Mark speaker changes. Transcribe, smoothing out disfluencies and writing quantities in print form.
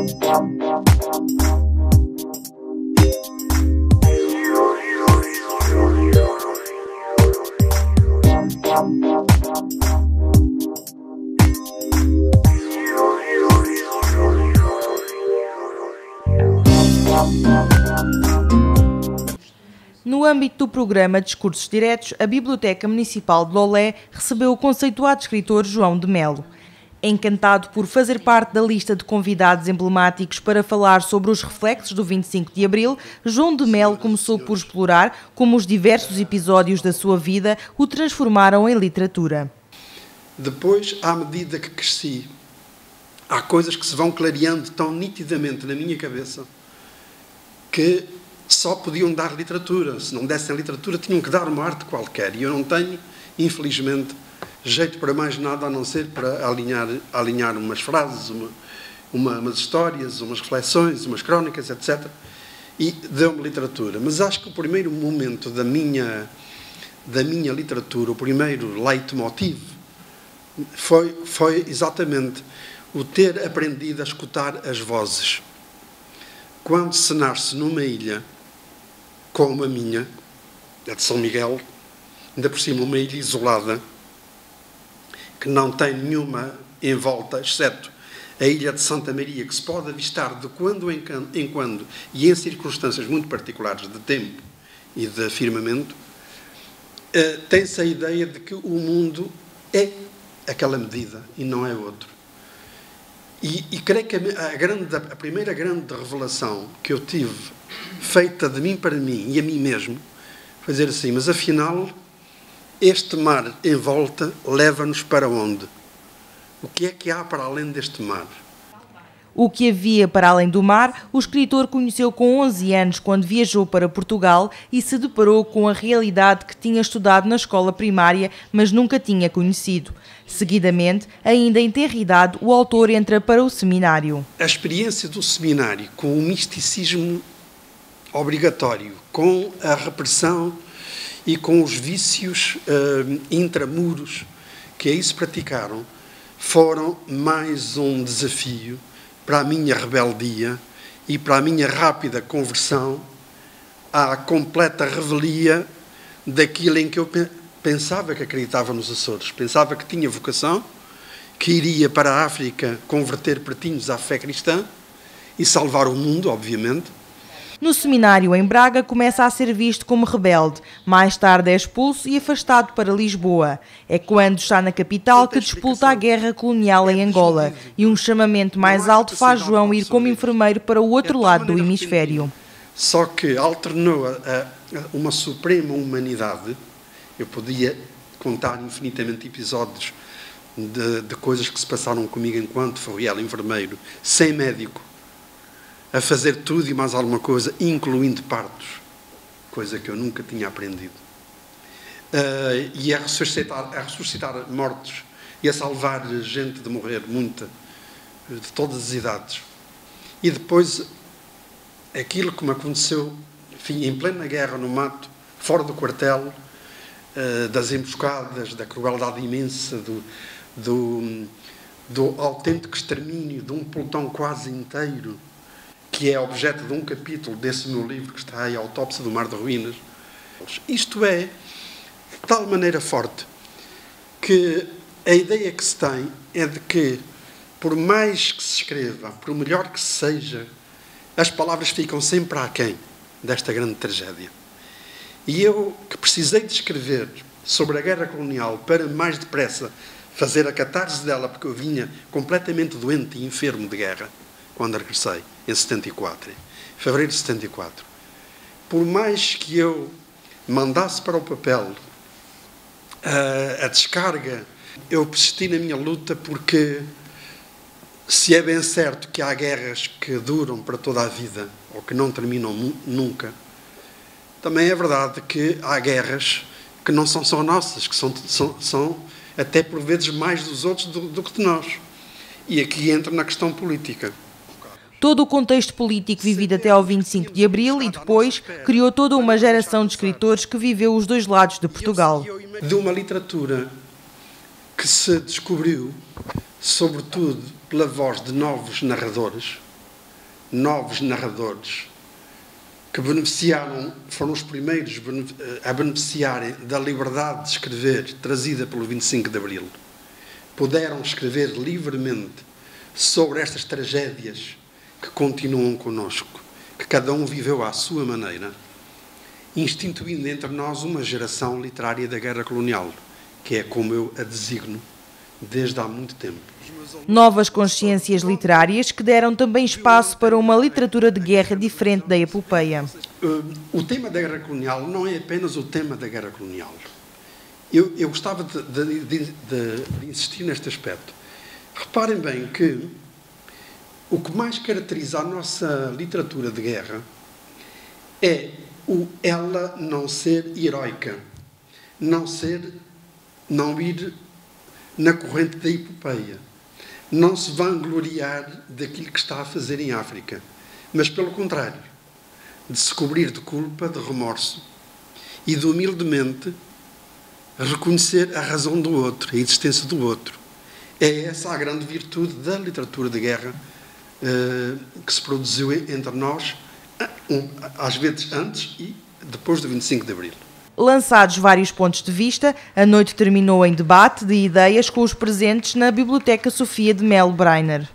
Speaker 1: No âmbito do programa Discursos Diretos, a Biblioteca Municipal de Lolé recebeu o conceituado escritor João de Melo. Encantado por fazer parte da lista de convidados emblemáticos para falar sobre os reflexos do 25 de Abril, João de Melo começou por explorar como os diversos episódios da sua vida o transformaram em literatura.
Speaker 2: Depois, à medida que cresci, há coisas que se vão clareando tão nitidamente na minha cabeça que só podiam dar literatura. Se não dessem literatura, tinham que dar uma arte qualquer. E eu não tenho, infelizmente, jeito para mais nada a não ser para alinhar umas frases, umas histórias, umas reflexões, umas crónicas, etc. E deu-me literatura. Mas acho que o primeiro momento da minha literatura, o primeiro leitmotiv, foi exatamente o ter aprendido a escutar as vozes. Quando se nasce numa ilha como a minha, a de São Miguel, ainda por cima uma ilha isolada, que não tem nenhuma em volta, exceto a ilha de Santa Maria, que se pode avistar de quando em quando e em circunstâncias muito particulares de tempo e de firmamento, tem-se a ideia de que o mundo é aquela medida e não é outro. E creio que a primeira grande revelação que eu tive, feita de mim para mim e a mim mesmo, foi dizer assim, mas afinal, este mar em volta leva-nos para onde? O que é que há para além deste mar?
Speaker 1: O que havia para além do mar, o escritor conheceu com 11 anos quando viajou para Portugal e se deparou com a realidade que tinha estudado na escola primária, mas nunca tinha conhecido. Seguidamente, ainda em tenra idade, o autor entra para o seminário.
Speaker 2: A experiência do seminário, com o misticismo obrigatório, com a repressão e com os vícios intramuros que aí se praticaram, foram mais um desafio para a minha rebeldia e para a minha rápida conversão à completa revelia daquilo em que eu pensava que acreditava nos Açores. Pensava que tinha vocação, que iria para a África converter pretinhos à fé cristã e salvar o mundo, obviamente.
Speaker 1: No seminário em Braga começa a ser visto como rebelde. Mais tarde é expulso e afastado para Lisboa. É quando está na capital que disputa a guerra colonial em Angola. E um chamamento mais alto faz João ir como enfermeiro para o outro lado do hemisfério.
Speaker 2: Só que alternou a uma suprema humanidade. Eu podia contar infinitamente episódios de coisas que se passaram comigo enquanto ferroviário enfermeiro, sem médico, a fazer tudo e mais alguma coisa, incluindo partos, coisa que eu nunca tinha aprendido. E a ressuscitar mortos e a salvar gente de morrer, muita, de todas as idades. E depois, aquilo que me aconteceu, enfim, em plena guerra, no mato, fora do quartel, das emboscadas, da crueldade imensa, do autêntico extermínio de um pelotão quase inteiro, que é objeto de um capítulo desse meu livro que está aí, a Autópsia do Mar de Ruínas. Isto é de tal maneira forte que a ideia que se tem é de que, por mais que se escreva, por melhor que seja, as palavras ficam sempre aquém desta grande tragédia. E eu, que precisei de escrever sobre a guerra colonial para mais depressa fazer a catarse dela, porque eu vinha completamente doente e enfermo de guerra, quando regressei, em 74, fevereiro de 74. Por mais que eu mandasse para o papel a descarga, eu persisti na minha luta, porque se é bem certo que há guerras que duram para toda a vida, ou que não terminam nunca, também é verdade que há guerras que não são só nossas, que são até por vezes mais dos outros do que de nós. E aqui entra na questão política.
Speaker 1: Todo o contexto político vivido até ao 25 de Abril e depois criou toda uma geração de escritores que viveu os dois lados de Portugal.
Speaker 2: De uma literatura que se descobriu, sobretudo pela voz de novos narradores, novos narradores que foram os primeiros a beneficiarem da liberdade de escrever trazida pelo 25 de Abril. Puderam escrever livremente sobre estas tragédias que continuam connosco, que cada um viveu à sua maneira, instituindo entre nós uma geração literária da guerra colonial, que é como eu a designo desde há muito tempo.
Speaker 1: Novas consciências literárias que deram também espaço para uma literatura de guerra diferente da epopeia.
Speaker 2: O tema da guerra colonial não é apenas o tema da guerra colonial. Eu gostava de insistir neste aspecto. Reparem bem que o que mais caracteriza a nossa literatura de guerra é ela não ser heroica, não ir na corrente da epopeia, não se vangloriar daquilo que está a fazer em África, mas pelo contrário, de se cobrir de culpa, de remorso e de humildemente reconhecer a razão do outro, a existência do outro. É essa a grande virtude da literatura de guerra que se produziu entre nós, às vezes antes e depois do 25 de Abril.
Speaker 1: Lançados vários pontos de vista, a noite terminou em debate de ideias com os presentes na Biblioteca Sofia de Melo Brainer.